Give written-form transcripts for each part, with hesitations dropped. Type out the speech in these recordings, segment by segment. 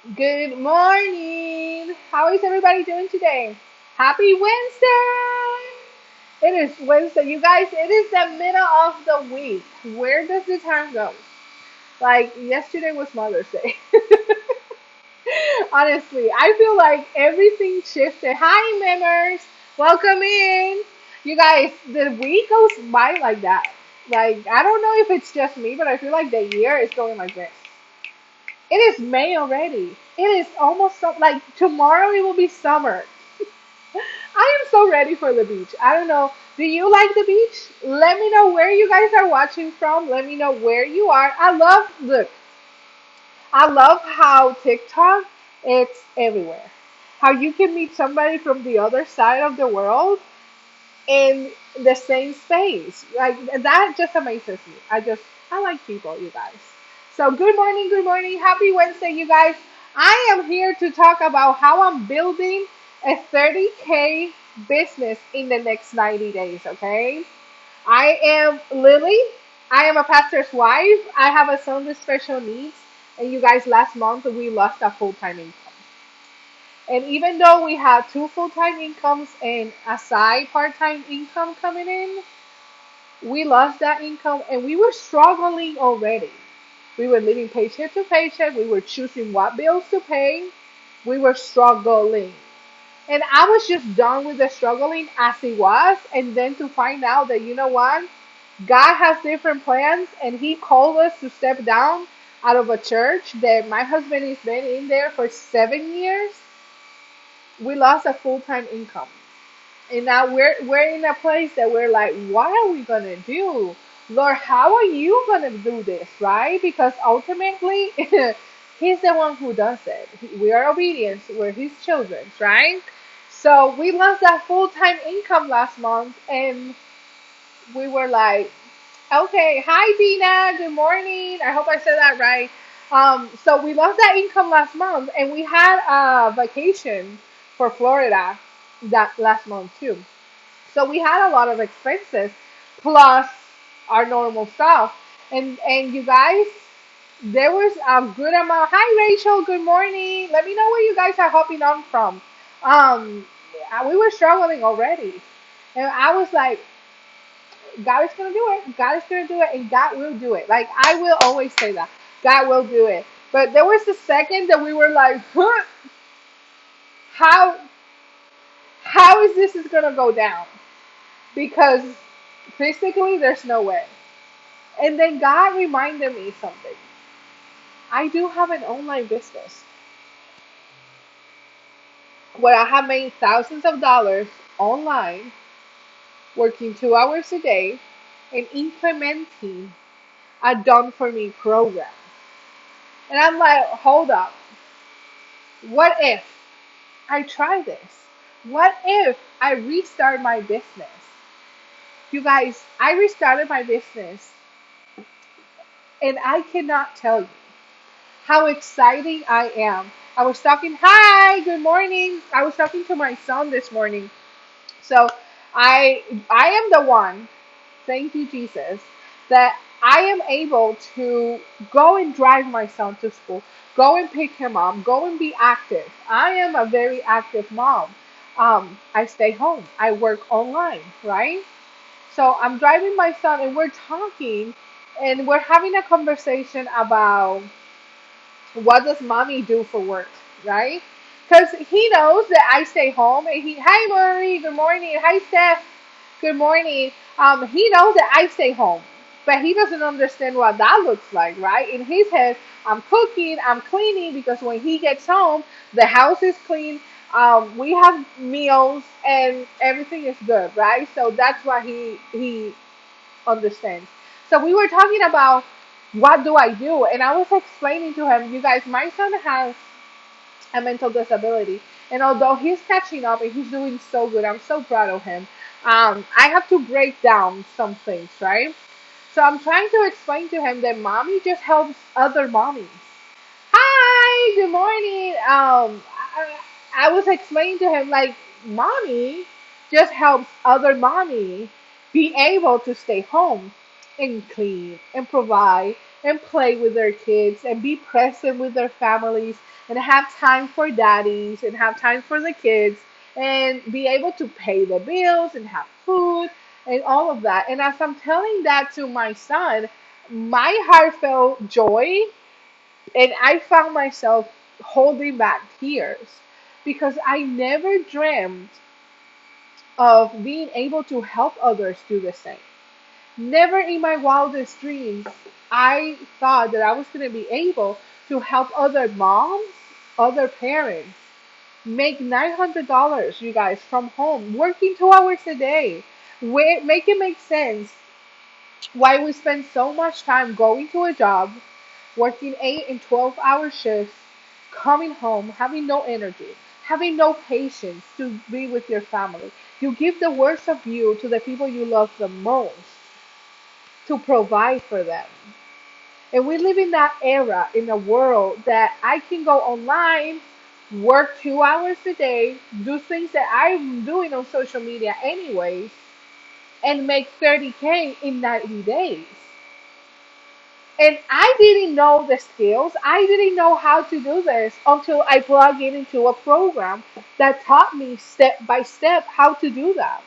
Good morning. How is everybody doing today? Happy Wednesday. It is Wednesday. You guys, it is the middle of the week. Where does the time go? Like yesterday was Mother's Day. Honestly, I feel like everything shifted. Hi, members. Welcome in. You guys, the week goes by like that. Like, I don't know if it's just me, but I feel like the year is going like this. It is May already. It is almost like tomorrow it will be summer. I am so ready for the beach. I don't know. Do you like the beach? Let me know where you guys are watching from. Let me know where you are. I love how TikTok it's everywhere. How you can meet somebody from the other side of the world in the same space. Like that just amazes me. I like people, you guys. So good morning, happy Wednesday, you guys. I am here to talk about how I'm building a 30K business in the next 90 days, okay? I am Lily. I am a pastor's wife. I have a son with special needs. And you guys, last month we lost a full-time income. And even though we had two full-time incomes and a side part-time income coming in, we lost that income and we were struggling already. We were living paycheck to paycheck. We were choosing what bills to pay. We were struggling. And I was just done with the struggling as it was. And then to find out that, you know what? God has different plans and He called us to step down out of a church that my husband has been in there for 7 years. We lost a full-time income. And now we're in a place that we're like, what are we gonna do? Lord, how are you gonna do this, right? Because ultimately He's the one who does it. We are obedient, we're His children, right? So we lost that full-time income last month and we were like, okay, hi Dina, good morning. I hope I said that right. So we lost that income last month and we had a vacation for Florida that last month too. So we had a lot of expenses plus our normal stuff. And you guys, there was a good amount. Hi Rachel, good morning. Let me know where you guys are hopping on from. Um, we were struggling already, and I was like, God is gonna do it. God is gonna do it, and God will do it. Like I will always say that God will do it. But there was a second that we were like, huh, how how is this is gonna go down? Because physically there's no way. And then God reminded me something. I do have an online business where I have made thousands of dollars online, working 2 hours a day, and implementing a done for me program. And I'm like, hold up. What if I try this? What if I restart my business? You guys, I restarted my business and I cannot tell you how exciting I am. Hi, good morning. I was talking to my son this morning. So I am the one, thank you, Jesus, that I am able to go and drive my son to school, go and pick him up, go and be active. I am a very active mom. I stay home, I work online, right? So I'm driving my son and we're talking and we're having a conversation about what does mommy do for work, right? Because he knows that I stay home and hi Marie, good morning. Hi Steph, good morning. He knows that I stay home, but he doesn't understand what that looks like, right? In his head, I'm cooking, I'm cleaning because when he gets home, the house is clean. We have meals and everything is good, right? So that's why he understands. So we were talking about what do I do, and I was explaining to him, you guys, my son has a mental disability, and although he's catching up and he's doing so good, I'm so proud of him. I have to break down some things, right? So I'm trying to explain to him that mommy just helps other mommies. Hi, good morning. I was explaining to him like mommy just helps other mommy be able to stay home and clean and provide. and play with their kids and be present with their families and have time for daddies and have time for the kids and be able to pay the bills and have food and all of that. And as I'm telling that to my son, my heartfelt joy, and I found myself holding back tears because I never dreamed of being able to help others do the same. Never in my wildest dreams I thought that I was going to be able to help other moms, other parents make $900, you guys, from home, working 2 hours a day. Make it make sense why we spend so much time going to a job, working 8 and 12-hour shifts, coming home, having no energy, having no patience to be with your family. You give the worst of you to the people you love the most to provide for them. And we live in that era in a world that I can go online, work 2 hours a day, do things that I'm doing on social media anyways, and make 30K in 90 days. And I didn't know the skills. I didn't know how to do this until I plugged in into a program that taught me step by step how to do that,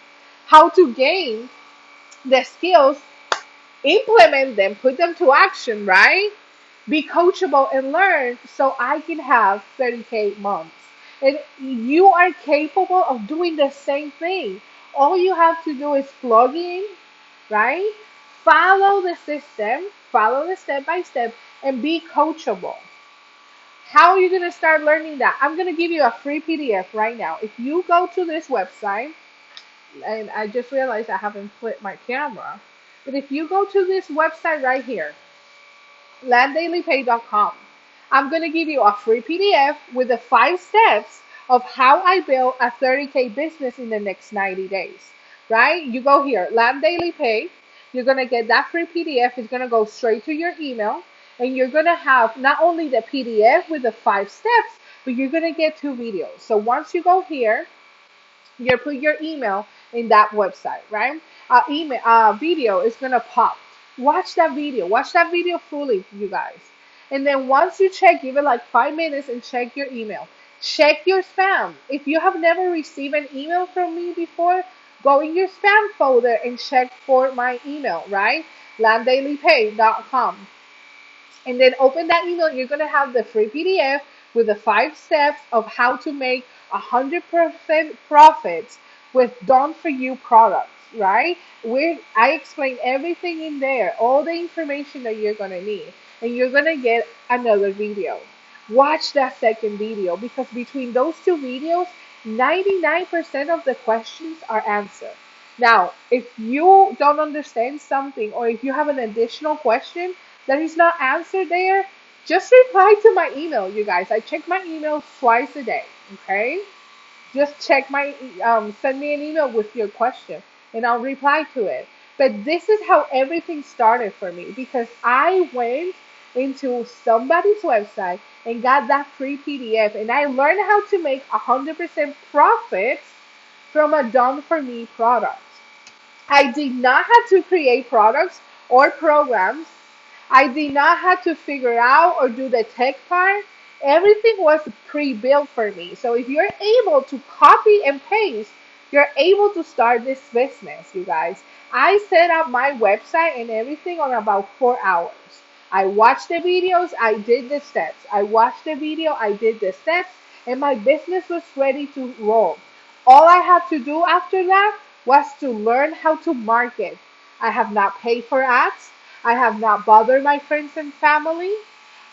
how to gain the skills, implement them, put them to action, right? Be coachable and learn so I can have 30K months. And you are capable of doing the same thing. All you have to do is plug in, right? Follow the system, follow the step by step, and be coachable. How are you going to start learning that? I'm going to give you a free PDF right now. If you go to this website, and I just realized I haven't flipped my camera, but if you go to this website right here, landdailypay.com. I'm going to give you a free PDF with the 5 steps of how I built a 30K business in the next 90 days. Right? You go here, Land Daily Pay. You're going to get that free PDF. It's going to go straight to your email. And you're going to have not only the PDF with the 5 steps, but you're going to get 2 videos. So once you go here, you put your email in that website, right? Video is gonna pop. Watch that video. Watch that video fully, you guys. And then once you check, give it like 5 minutes and check your email. Check your spam. If you have never received an email from me before, go in your spam folder and check for my email, right? landdailypay.com. And then open that email. You're going to have the free PDF with the 5 steps of how to make 100% profits with done for you products, right? I explain everything in there, all the information that you're going to need. And you're going to get another video. Watch that second video because between those 2 videos, 99% of the questions are answered. Now, if you don't understand something or if you have an additional question, that is not answered there, just reply to my email, you guys. I check my email twice a day, okay? Just check send me an email with your question and I'll reply to it. But this is how everything started for me because I went into somebody's website and got that free PDF and I learned how to make 100% profits from a done for me product. I did not have to create products or programs. I did not have to figure out or do the tech part. Everything was pre-built for me. So if you're able to copy and paste, you're able to start this business, you guys. I set up my website and everything on about 4 hours. I watched the videos, I did the steps. I watched the video, I did the steps, and my business was ready to roll. All I had to do after that was to learn how to market. I have not paid for ads. I have not bothered my friends and family.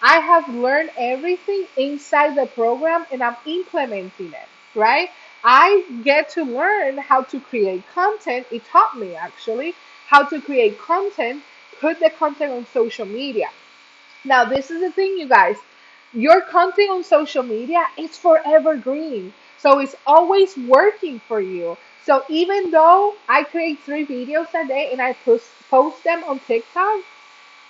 I have learned everything inside the program and I'm implementing it, right? I get to learn how to create content. It taught me actually how to create content, put the content on social media. Now, this is the thing, you guys. Your content on social media is forever green. So it's always working for you. So even though I create 3 videos a day and I post them on TikTok,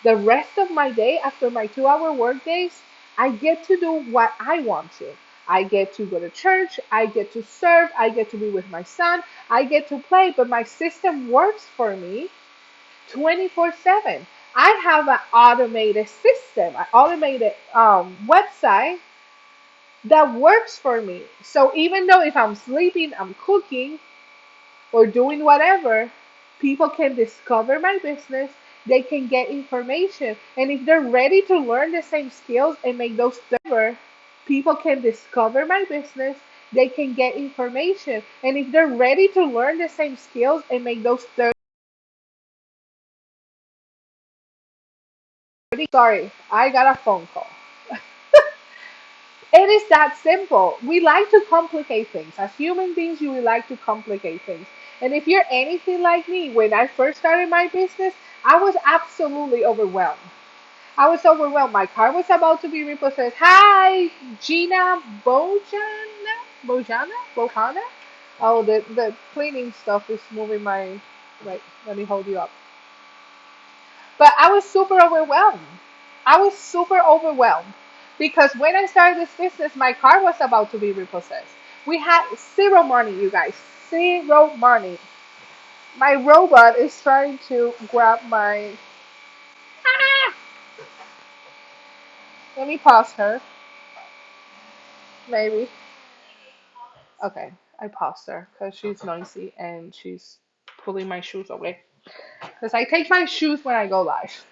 the rest of my day after my 2 hour work days, I get to do what I want to. I get to go to church, I get to serve, I get to be with my son, I get to play, but my system works for me 24/7. I have an automated system, an automated website that works for me. So even though if I'm sleeping, I'm cooking, or doing whatever, people can discover my business, they can get information. And if they're ready to learn the same skills and make those whatever, people can discover my business, they can get information. And if they're ready to learn the same skills and make those 30, sorry, I got a phone call. It is that simple. We like to complicate things. As human beings, you like to complicate things. And if you're anything like me, when I first started my business, I was absolutely overwhelmed. I was overwhelmed. My car was about to be repossessed. Hi, Gina Bojana? Bojana? Bojana? Oh, the cleaning stuff is moving my. Wait, let me hold you up. But I was super overwhelmed. I was super overwhelmed because when I started this business, my car was about to be repossessed. We had zero money, you guys. Zero money. My robot is trying to grab my. Ah! Let me pause her. Maybe. Okay, I paused her because she's noisy and she's pulling my shoes away. Because I take my shoes when I go live.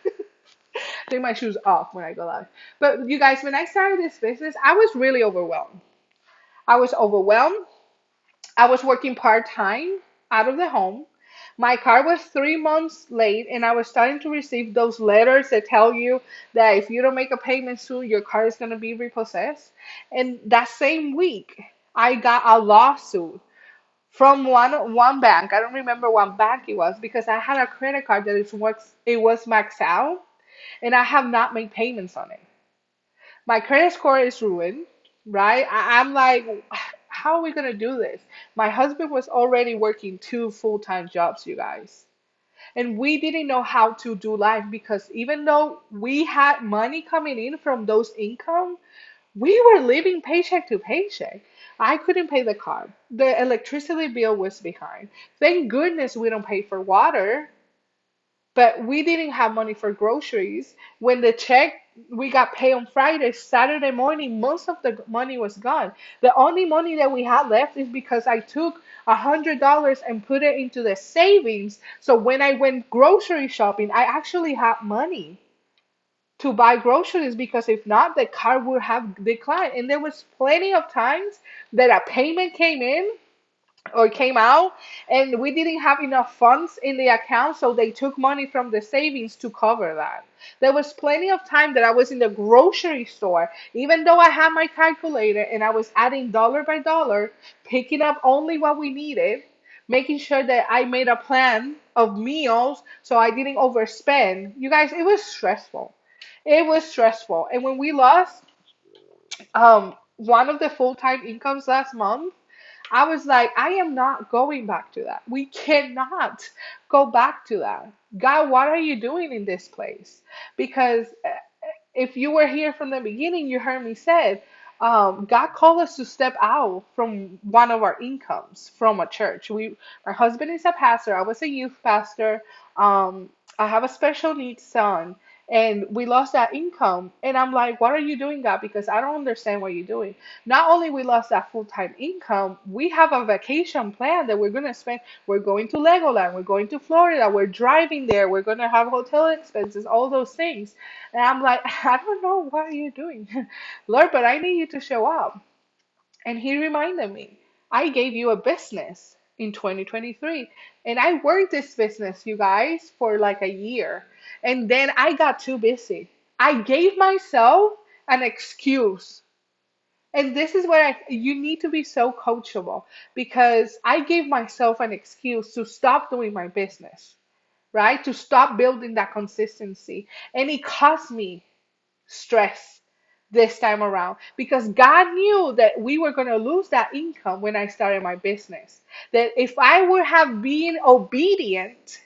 Take my shoes off when I go live. But you guys, when I started this business, I was really overwhelmed. I was overwhelmed. I was working part time out of the home. My car was 3 months late, and I was starting to receive those letters that tell you that if you don't make a payment soon, your car is going to be repossessed. And that same week, I got a lawsuit from one bank. I don't remember what bank it was because I had a credit card that it was maxed out, and I have not made payments on it. My credit score is ruined, right? I'm like, how are we gonna do this? My husband was already working two full-time jobs, you guys. And we didn't know how to do life because even though we had money coming in from those income, we were living paycheck to paycheck. I couldn't pay the car. The electricity bill was behind. Thank goodness we don't pay for water, but we didn't have money for groceries. When the check we got paid on Friday, Saturday morning, most of the money was gone. The only money that we had left is because I took $100 and put it into the savings. So when I went grocery shopping, I actually had money to buy groceries because if not, the car would have declined. And there was plenty of times that a payment came in or came out and we didn't have enough funds in the account, so they took money from the savings to cover that. There was plenty of time that I was in the grocery store, even though I had my calculator and I was adding dollar by dollar, picking up only what we needed, making sure that I made a plan of meals so I didn't overspend. You guys, it was stressful. It was stressful. And when we lost one of the full-time incomes last month, I was like, I am not going back to that. We cannot go back to that. God, what are you doing in this place? Because if you were here from the beginning, you heard me say, God called us to step out from one of our incomes from a church. My husband is a pastor. I was a youth pastor. I have a special needs son, and we lost that income. And I'm like, what are you doing, God? Because I don't understand what you're doing. Not only we lost that full-time income, we have a vacation plan that we're gonna spend. We're going to Legoland. We're going to Florida. We're driving there. We're gonna have hotel expenses, all those things. And I'm like, I don't know what you're doing, Lord, but I need you to show up. And he reminded me, I gave you a business in 2023. And I worked this business, you guys, for like a year. And then I got too busy. I gave myself an excuse. And this is where you need to be so coachable because I gave myself an excuse to stop doing my business, right? To stop building that consistency. And it cost me stress this time around because God knew that we were going to lose that income when I started my business. That if I would have been obedient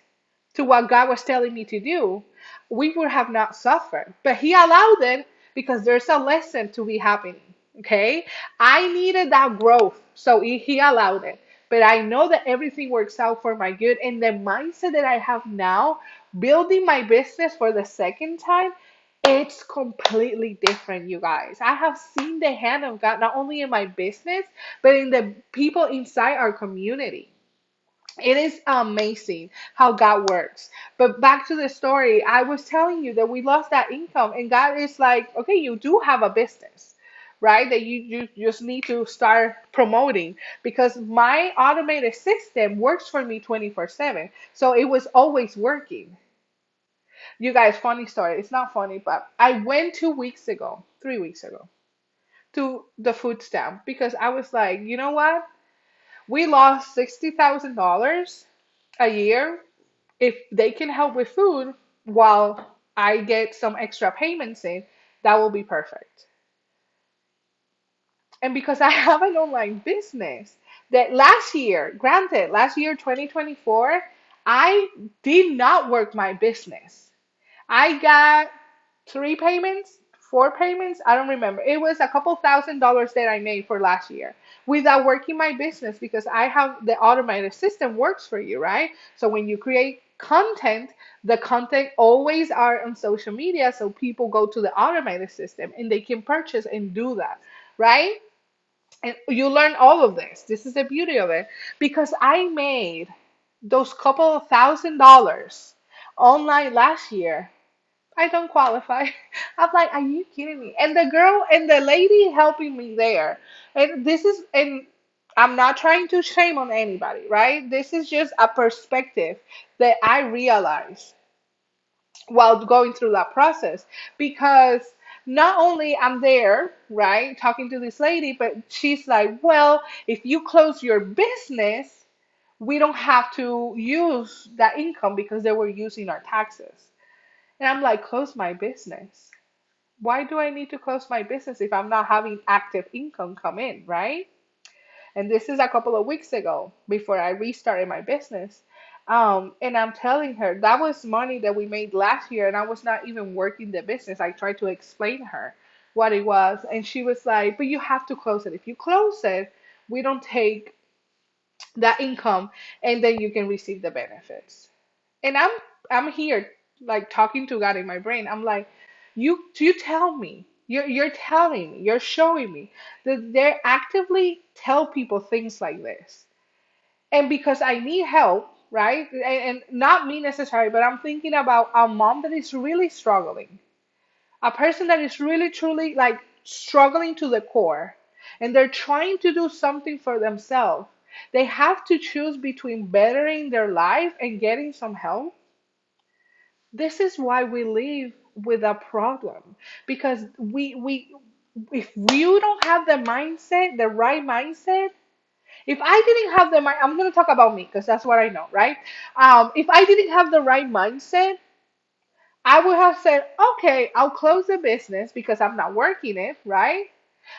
to what God was telling me to do, we would have not suffered. But He allowed it because there's a lesson to be happening. Okay? I needed that growth, so He allowed it. But I know that everything works out for my good, and the mindset that I have now building my business for the second time, it's completely different, you guys. I have seen the hand of God not only in my business, but in the people inside our community. It is amazing how God works. But back to the story, I was telling you that we lost that income, and God is like, okay, you do have a business, right? That you just need to start promoting because my automated system works for me 24/7. So it was always working. You guys, funny story. It's not funny, but I went 2 weeks ago, 3 weeks ago, to the food stamp because I was like, you know what? We lost $60,000 a year. If they can help with food while I get some extra payments in, that will be perfect. And because I have an online business that last year, granted, last year, 2024, I did not work my business. I got 3 payments, 4 payments, I don't remember. It was a couple $1,000s that I made for last year without working my business because I have the automated system works for you, right? So when you create content, the content always are on social media, so people go to the automated system and they can purchase and do that, right? And you learn all of this. This is the beauty of it because I made those couple of $1,000s online last year. I don't qualify. I'm like, are you kidding me? And the girl and the lady helping me there. And I'm not trying to shame on anybody, right? This is just a perspective that I realized while going through that process because not only I'm there, right, talking to this lady, but she's like, well, if you close your business, we don't have to use that income because they were using our taxes. And I'm like, close my business. Why do I need to close my business if I'm not having active income come in, right? And this is a couple of weeks ago before I restarted my business. And I'm telling her that was money that we made last year, and I was not even working the business. I tried to explain to her what it was, and she was like, but you have to close it. If you close it, we don't take that income, and then you can receive the benefits. And I'm here like talking to God in my brain. I'm like, you tell me. You're telling me, you're showing me that they actively tell people things like this. And because I need help, right? And not me necessarily, but I'm thinking about a mom that is really struggling. A person that is really truly like struggling to the core. And they're trying to do something for themselves. They have to choose between bettering their life and getting some help. This is why we live with a problem because we if you don't have the mindset, the right mindset, if I didn't have the mind, I'm going to talk about me because that's what I know, right? If I didn't have the right mindset, I would have said, okay, I'll close the business because I'm not working it, right?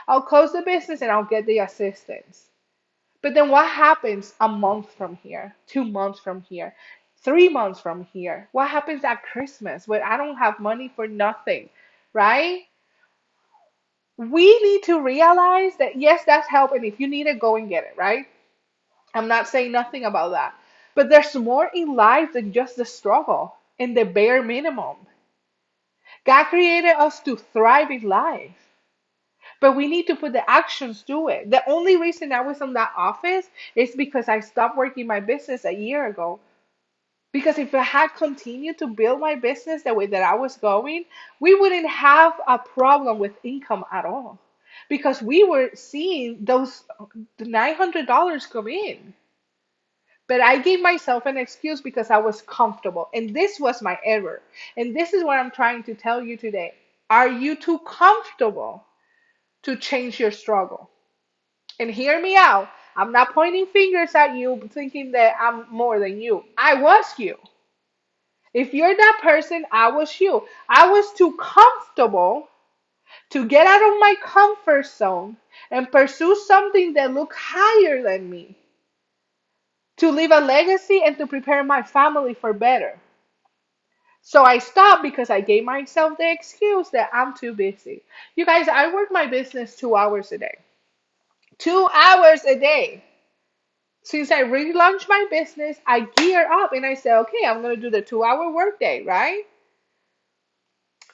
I'll close the business and I'll get the assistance. But then what happens a month from here, 2 months from here, 3 months from here? What happens at Christmas when I don't have money for nothing, right? We need to realize that yes, that's help, and if you need it, go and get it, right? I'm not saying nothing about that. But there's more in life than just the struggle and the bare minimum. God created us to thrive in life. But we need to put the actions to it. The only reason I was in that office is because I stopped working my business a year ago. Because if I had continued to build my business the way that I was going, we wouldn't have a problem with income at all. Because we were seeing those $900 come in. But I gave myself an excuse because I was comfortable. And this was my error. And this is what I'm trying to tell you today. Are you too comfortable to change your struggle? And hear me out. I'm not pointing fingers at you thinking that I'm more than you. I was you. If you're that person, I was you. I was too comfortable to get out of my comfort zone and pursue something that looked higher than me, to leave a legacy and to prepare my family for better. So I stopped because I gave myself the excuse that I'm too busy. You guys, I work my business 2 hours a day. 2 hours a day. Since I relaunched my business, I gear up and I say, okay, I'm going to do the 2 hour workday, right?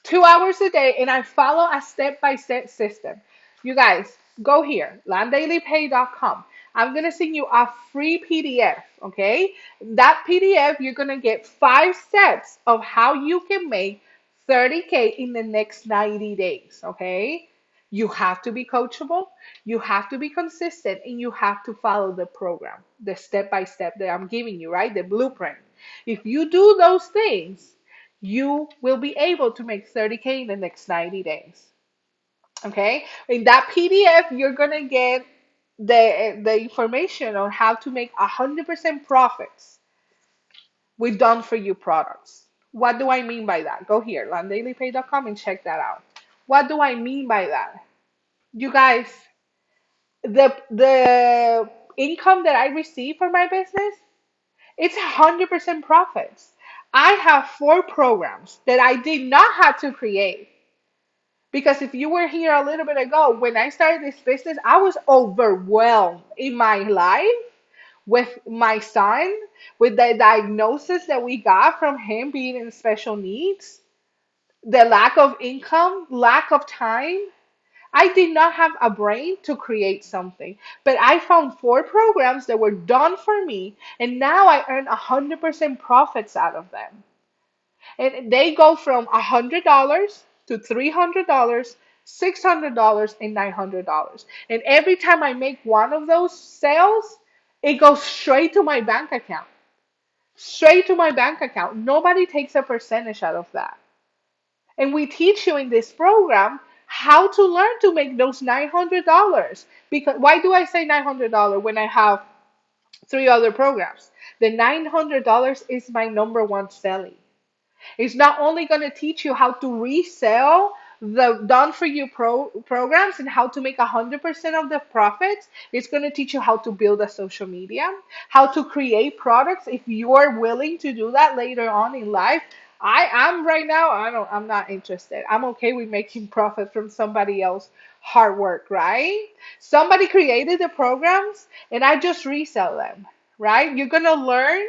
2 hours a day, and I follow a step by step system. You guys, go here, landdailypay.com. I'm going to send you a free PDF, okay? That PDF, you're going to get 5 steps of how you can make 30K in the next 90 days, okay? You have to be coachable, you have to be consistent, and you have to follow the program, the step by step that I'm giving you, right? The blueprint. If you do those things, you will be able to make 30K in the next 90 days. Okay? In that PDF, you're going to get the information on how to make 100% profits with done for you products. What do I mean by that? Go here, landdailypay.com, and check that out. What do I mean by that? You guys, the income that I receive for my business, it's 100% profits. I have 4 programs that I did not have to create. Because if you were here a little bit ago, when I started this business, I was overwhelmed in my life with my son, with the diagnosis that we got from him being in special needs, the lack of income, lack of time. I did not have a brain to create something, but I found 4 programs that were done for me, and now I earn 100% profits out of them. And they go from $100 to $300, $600, and $900. And every time I make one of those sales, it goes straight to my bank account. Straight to my bank account. Nobody takes a percentage out of that. And we teach you in this program how to learn to make those $900. Because why do I say $900 when I have 3 other programs? The $900 is my number one selling. It's not only going to teach you how to resell the done for you programs and how to make 100% of the profits. It's going to teach you how to build a social media, how to create products if you are willing to do that later on in life. I am right now, I'm not interested. I'm okay with making profit from somebody else hard work, right? Somebody created the programs and I just resell them, right? You're going to learn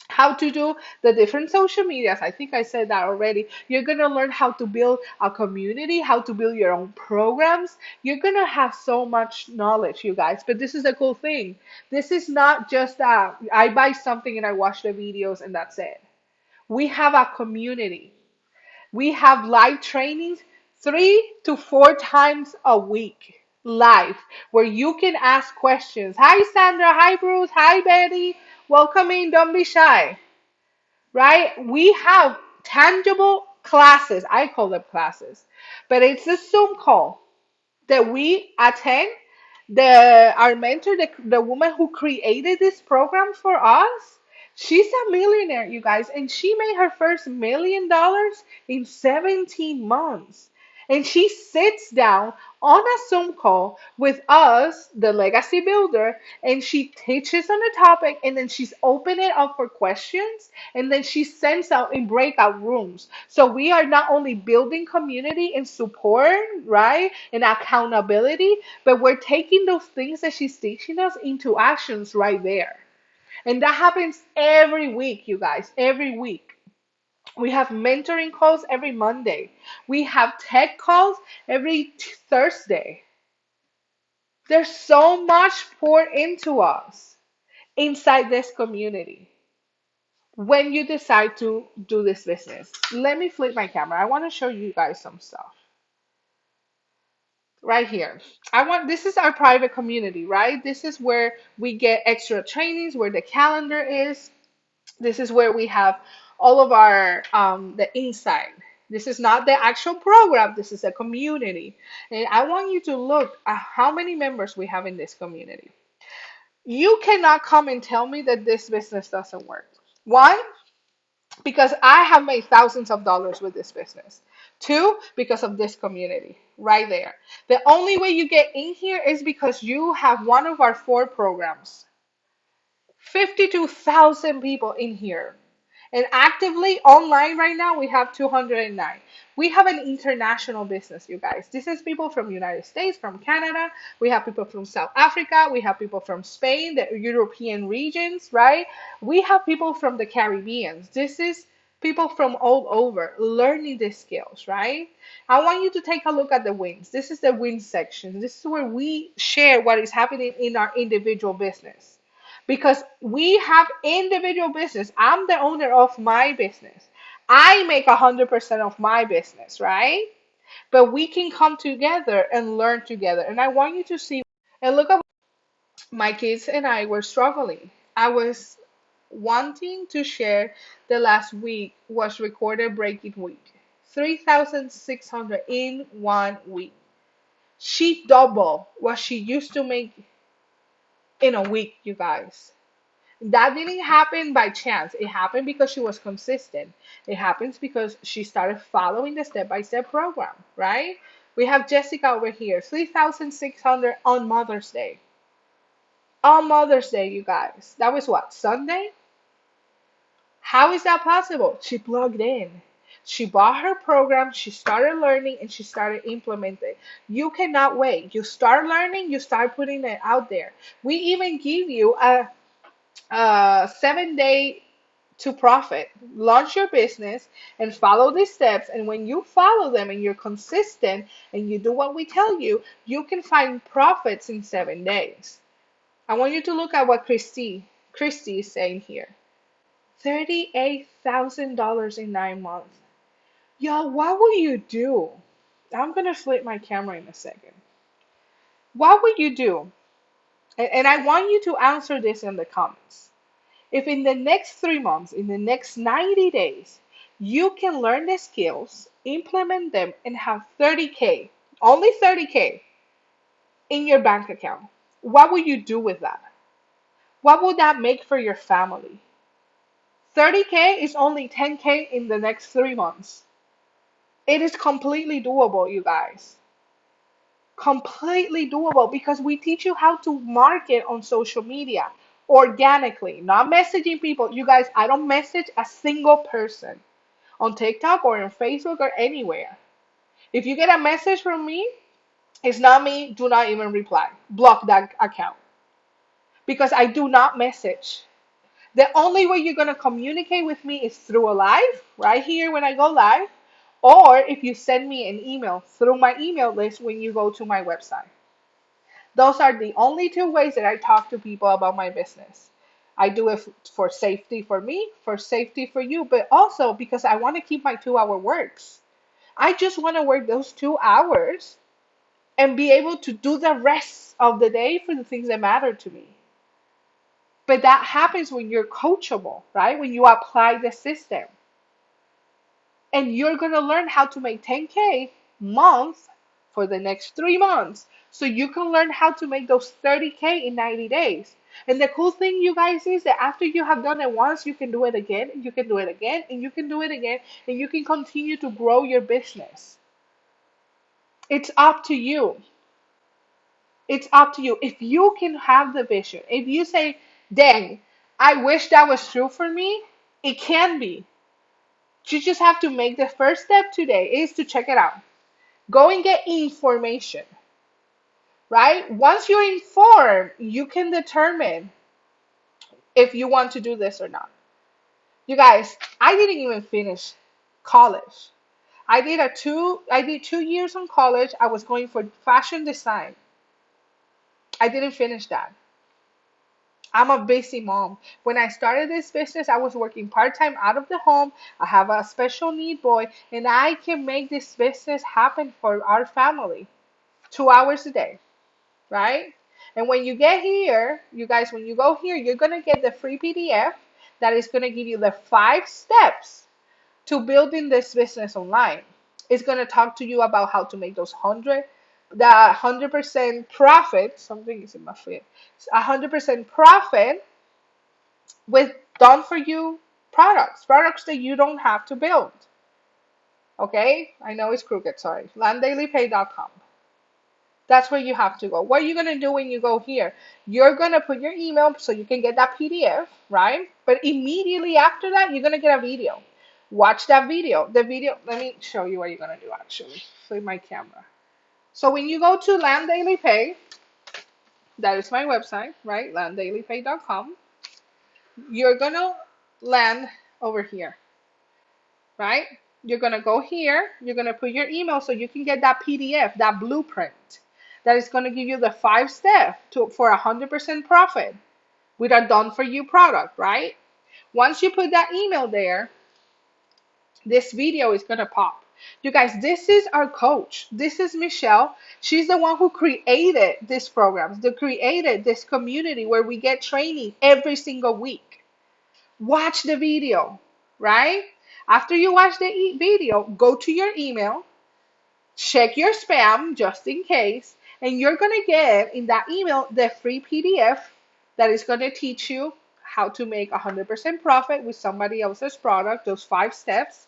how to do the different social medias. I think I said that already. You're going to learn how to build a community, how to build your own programs. You're going to have so much knowledge, you guys. But this is the cool thing. This is not just that I buy something and I watch the videos and that's it. We have a community. We have live trainings 3 to 4 times a week live where you can ask questions. Hi, Sandra. Hi, Bruce. Hi, Betty. Welcome in. Don't be shy, right? We have tangible classes. I call them classes, but it's a Zoom call that we attend. Our mentor, the woman who created this program for us, she's a millionaire, you guys, and she made her first $1 million in 17 months. And she sits down on a Zoom call with us, the legacy builder, and she teaches on the topic, and then she's open it up for questions, and then she sends out in breakout rooms. So we are not only building community and support, right, and accountability, but we're taking those things that she's teaching us into actions right there. And that happens every week, you guys, every week. We have mentoring calls every Monday. We have tech calls every Thursday. There's so much poured into us inside this community when you decide to do this business. Let me flip my camera. I want to show you guys some stuff right here. This is our private community, right? This is where we get extra trainings, where the calendar is. This is where we have all of our the inside. This is not the actual program. This is a community. And I want you to look at how many members we have in this community. You cannot come and tell me that this business doesn't work. One, because I have made thousands of dollars with this business. Two, because of this community right there. The only way you get in here is because you have one of our 4 programs. 52,000 people in here. And actively online right now, we have 209. We have an international business, you guys. This is people from United States, from Canada. We have people from South Africa. We have people from Spain, the European regions, right? We have people from the Caribbean. This is people from all over learning these skills, right? I want you to take a look at the wins. This is the win section. This is where we share what is happening in our individual business. Because we have individual business. I'm the owner of my business. I make 100% of my business, right? But we can come together and learn together. And I want you to see and look at my kids and I were struggling. I was wanting to share the last week was recorded breaking week. 3,600 in 1 week. She doubled what she used to make in a week, you guys. That didn't happen by chance. It happened because she was consistent. It happens because she started following the step by step program, right? We have Jessica over here, 3,600 on Mother's Day. On Mother's Day, you guys. That was what, Sunday? How is that possible? She plugged in. She bought her program, she started learning, and she started implementing. You cannot wait. You start learning, you start putting it out there. We even give you a 7 day to profit. Launch your business and follow these steps. And when you follow them and you're consistent and you do what we tell you, you can find profits in 7 days. I want you to look at what Christy is saying here. $38,000 in 9 months. Yo, what will you do? I'm gonna flip my camera in a second. What would you do? And I want you to answer this in the comments. If in the next 3 months, in the next 90 days, you can learn the skills, implement them, and have 30K, only 30K in your bank account, what would you do with that? What would that make for your family? 30K is only 10K in the next 3 months. It is completely doable, you guys. Completely doable because we teach you how to market on social media organically, not messaging people. You guys, I don't message a single person on TikTok or on Facebook or anywhere. If you get a message from me, it's not me, do not even reply. Block that account because I do not message. The only way you're going to communicate with me is through a live, right here when I go live, or if you send me an email through my email list when you go to my website. Those are the only two ways that I talk to people about my business. I do it for safety for me, for safety for you, but also because I want to keep my 2 hour works. I just want to work those 2 hours and be able to do the rest of the day for the things that matter to me. But that happens when you're coachable, right? When you apply the system. And you're going to learn how to make 10K month for the next 3 months. So you can learn how to make those 30K in 90 days. And the cool thing, you guys, is that after you have done it once, you can do it again, and you can do it again, and you can do it again, and you can continue to grow your business. It's up to you. It's up to you. If you can have the vision, if you say, dang, I wish that was true for me, it can be. You just have to make the first step today is to check it out. Go and get information, right? Once you're informed, you can determine if you want to do this or not. You guys, I didn't even finish college. I did 2 years on college. I was going for fashion design. I didn't finish that. I'm a busy mom. When I started this business, I was working part-time out of the home. I have a special need boy, and I can make this business happen for our family. 2 hours a day, right? And when you get here, you guys, when you go here, you're going to get the free PDF that is going to give you the 5 steps to building this business online. It's going to talk to you about how to make those 100% profit. Something is in my feet. 100% profit with done for you products that you don't have to build. Okay? I know it's crooked, sorry. Landdailypay.com. That's where you have to go. What are you going to do when you go here? You're going to put your email so you can get that PDF, right? But immediately after that, you're going to get a video. Watch that video. The video, let me show you what you're going to do actually. Flip my camera. So when you go to Land Daily Pay, that is my website, right? landdailypay.com. You're going to land over here, right? You're going to go here. You're going to put your email so you can get that PDF, that blueprint that is going to give you the 5 step to for 100% profit with a done for you product, right? Once you put that email there, this video is going to pop. You guys, this is our coach. This is Michelle. She's the one who created these programs, that created this community where we get training every single week. Watch the video, right? After you watch the video, go to your email, check your spam just in case, and you're going to get in that email the free PDF that is going to teach you how to make 100% profit with somebody else's product, those 5 steps.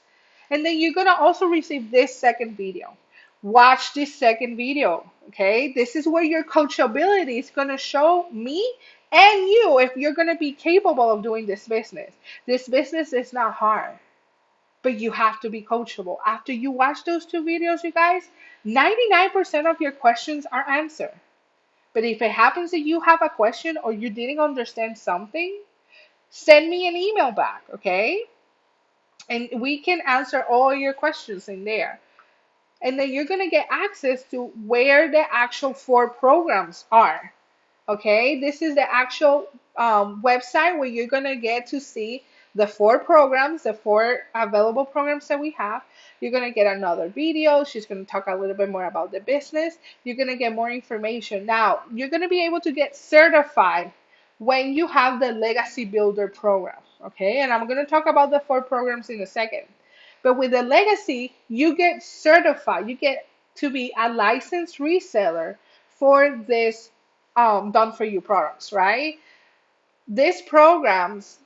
And then you're going to also receive this second video. Watch this second video, okay? This is where your coachability is going to show me and you if you're going to be capable of doing this business. This business is not hard, but you have to be coachable. After you watch those 2 videos, you guys, 99% of your questions are answered. But if it happens that you have a question or you didn't understand something, send me an email back, okay? And we can answer all your questions in there. And then you're going to get access to where the actual 4 programs are. Okay, this is the actual website where you're going to get to see the 4 programs, the 4 available programs that we have. You're going to get another video. She's going to talk a little bit more about the business. You're going to get more information. Now, you're going to be able to get certified when you have the Legacy Builder program. Okay, and I'm going to talk about the 4 programs in a second. But with the Legacy, you get certified. You get to be a licensed reseller for this done for you products, right? These programs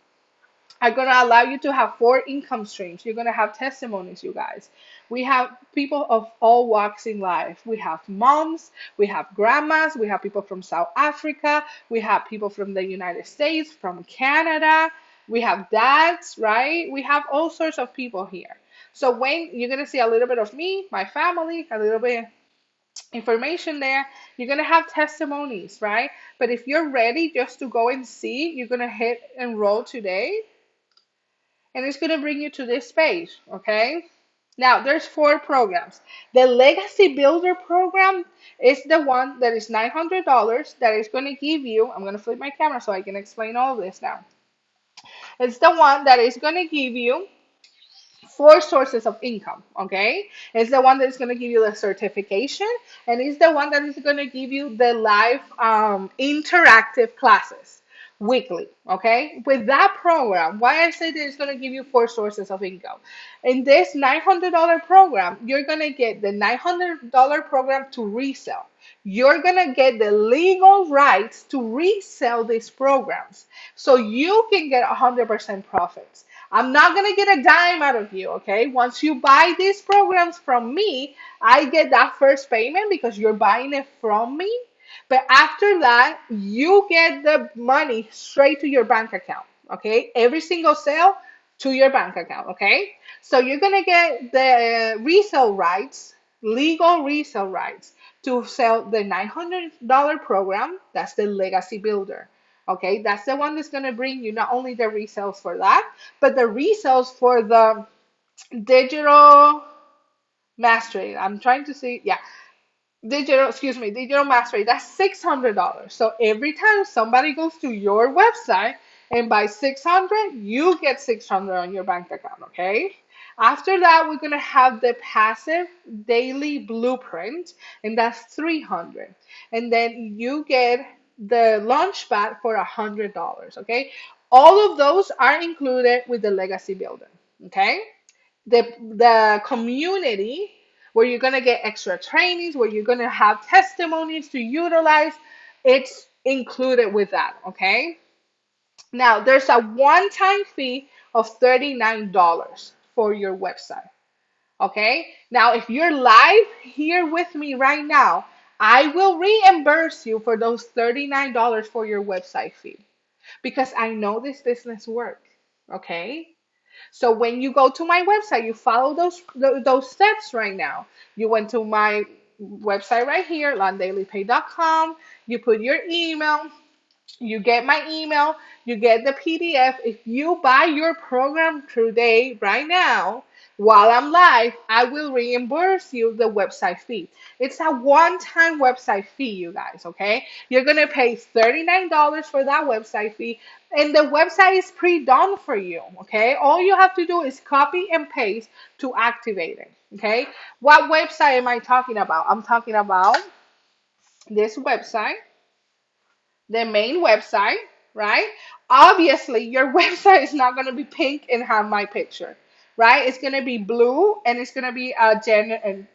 are going to allow you to have 4 income streams. You're going to have testimonies, you guys. We have people of all walks in life. We have moms, we have grandmas, we have people from South Africa, we have people from the United States, from Canada, we have dads, right? We have all sorts of people here. So when you're going to see a little bit of me, my family, a little bit information there. You're going to have testimonies, right? But if you're ready just to go and see, you're going to hit enroll today and it's going to bring you to this page, okay? Now, there's 4 programs. The Legacy Builder program is the one that is $900 that is going to give you, I'm going to flip my camera so I can explain all this now. It's the one that is going to give you 4 sources of income, okay? It's the one that's going to give you the certification, and it's the one that is going to give you the live interactive classes weekly, okay? With that program, why I say that it's going to give you 4 sources of income. In this $900 program, you're going to get the $900 program to resell. You're going to get the legal rights to resell these programs so you can get 100% profits. I'm not going to get a dime out of you, okay? Once you buy these programs from me, I get that first payment because you're buying it from me. But after that, you get the money straight to your bank account, okay? Every single sale to your bank account, okay? So you're going to get the resale rights, legal resale rights to sell the $900 program. That's the Legacy Builder. Okay, that's the one that's going to bring you not only the resales for that, but the resales for the digital mastery. I'm trying to see, yeah, digital mastery. That's $600. So every time somebody goes to your website and buys 600, you get 600 on your bank account, okay? After that, we're going to have the passive daily blueprint, and that's 300. And then you get the launchpad for $100, okay? All of those are included with the Legacy Builder, okay? The community where you're going to get extra trainings, where you're going to have testimonies to utilize, it's included with that, okay? Now, there's a one-time fee of $39 for your website, okay? Now, if you're live here with me right now, I will reimburse you for those $39 for your website fee because I know this business work. Okay? So when you go to my website, you follow those steps right now. You went to my website right here, landailypay.com. You put your email, you get my email, you get the PDF. If you buy your program today, right now, while I'm live, I will reimburse you the website fee. It's a one-time website fee, you guys, okay? You're gonna pay $39 for that website fee, and the website is pre-done for you, okay? All you have to do is copy and paste to activate it, okay? What website am I talking about? I'm talking about this website, the main website, right? Obviously, your website is not going to be pink and have my picture, right? It's going to be blue and it's going to be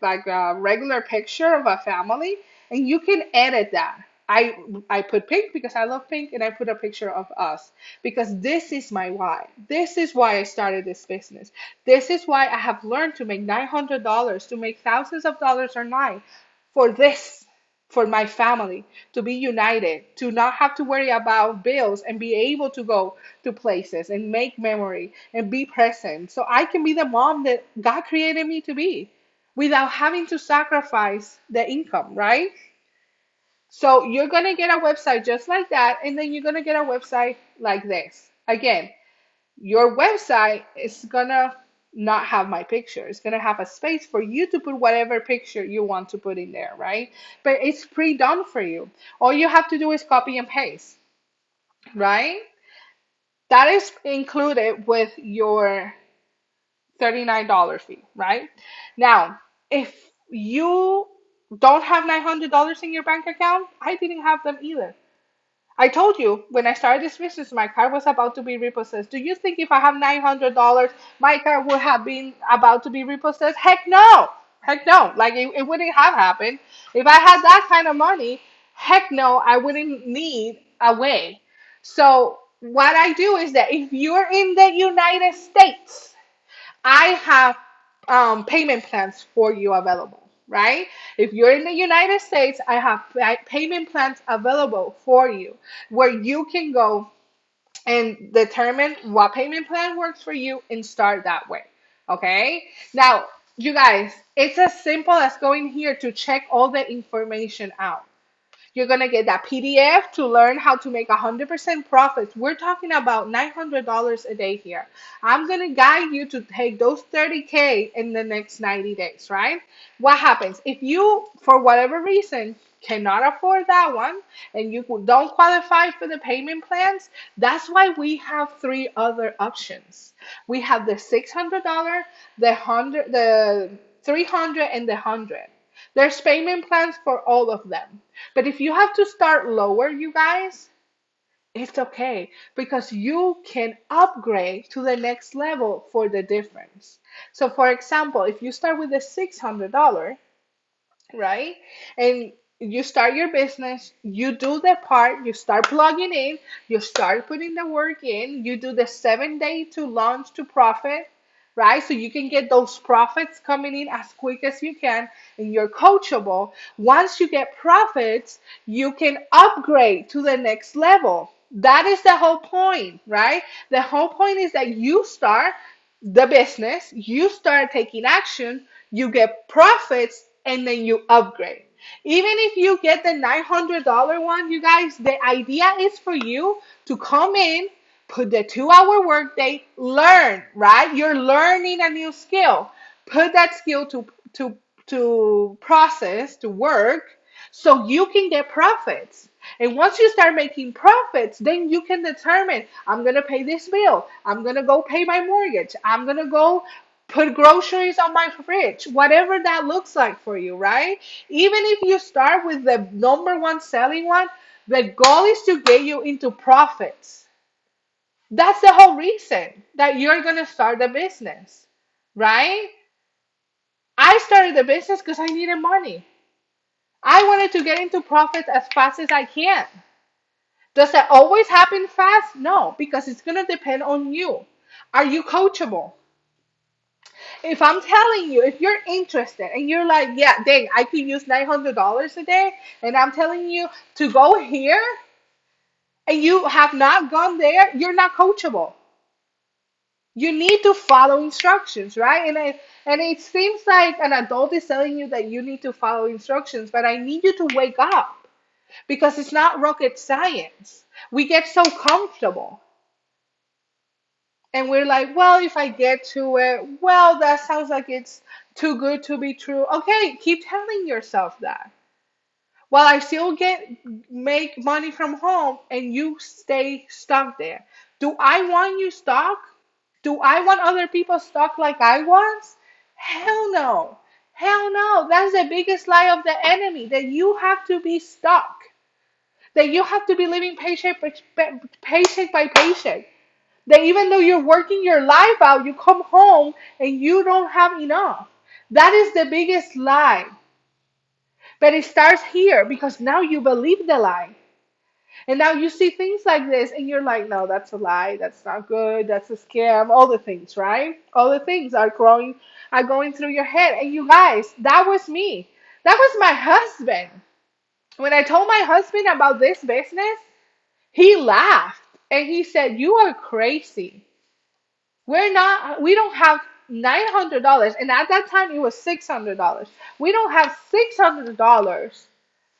like a regular picture of a family, and you can edit that. I put pink because I love pink, and I put a picture of us because this is my why. This is why I started this business. This is why I have learned to make $900, to make thousands of dollars or nine for this, for my family, to be united, to not have to worry about bills and be able to go to places and make memory and be present so I can be the mom that God created me to be without having to sacrifice the income, right? So you're going to get a website just like that, and then you're going to get a website like this. Again, your website is gonna not have my picture. It's gonna have a space for you to put whatever picture you want to put in there, right? But it's pre-done for you. All you have to do is copy and paste, right? That is included with your $39 fee, right? Now, if you don't have $900 in your bank account, I didn't have them either. I told you when I started this business, my car was about to be repossessed. Do you think if I have $900, my car would have been about to be repossessed? Heck no. Heck no. Like it wouldn't have happened. If I had that kind of money, heck no, I wouldn't need a way. So what I do is that if you're in the United States, I have payment plans for you available, right? If you're in the United States, I have payment plans available for you where you can go and determine what payment plan works for you and start that way. Okay? Now, you guys, it's as simple as going here to check all the information out. You're going to get that PDF to learn how to make 100% profits. We're talking about $900 a day here. I'm going to guide you to take those 30K in the next 90 days, right? What happens if you, for whatever reason, cannot afford that one and you don't qualify for the payment plans? That's why we have three other options. We have the $600, the 100, the 300, and the 100. There's payment plans for all of them. But if you have to start lower, you guys, it's okay because you can upgrade to the next level for the difference. So, for example, if you start with the $600, right? And you start your business, you do the part, you start plugging in, you start putting the work in, you do the 7 day to launch to profit, right? So you can get those profits coming in as quick as you can, and you're coachable. Once you get profits, you can upgrade to the next level. That is the whole point, right? The whole point is that you start the business, you start taking action, you get profits, and then you upgrade. Even if you get the $900 one, you guys, the idea is for you to come in, put the 2 hour workday, learn, right? You're learning a new skill. Put that skill to process, to work, so you can get profits. And once you start making profits, then you can determine, I'm going to pay this bill. I'm going to go pay my mortgage. I'm going to go put groceries on my fridge, whatever that looks like for you, right? Even if you start with the number one selling one, the goal is to get you into profits. That's the whole reason that you're going to start the business, right? I started the business because I needed money. I wanted to get into profits as fast as I can. Does that always happen fast? No, because it's going to depend on you. Are you coachable? if I'm telling you, if you're interested and you're like, yeah, dang, I could use $900 a day, and I'm telling you to go here and you have not gone there, you're not coachable. You need to follow instructions, right? And it seems like an adult is telling you that you need to follow instructions, but I need you to wake up because it's not rocket science. We get so comfortable. And we're like, well, if I get to it, well, that sounds like it's too good to be true. Okay, keep telling yourself that. While I still make money from home and you stay stuck there. Do I want you stuck? Do I want other people stuck like I was? Hell no. Hell no. That's the biggest lie of the enemy that you have to be stuck. That you have to be living paycheck by paycheck. That even though you're working your life out, you come home and you don't have enough. That is the biggest lie. But it starts here because now you believe the lie. And now you see things like this and you're like, no, that's a lie. That's not good. That's a scam. All the things, right? All the things are going through your head. And you guys, that was me. That was my husband. When I told my husband about this business, he laughed and he said, you are crazy. We don't have $900. And at that time, it was $600. We don't have $600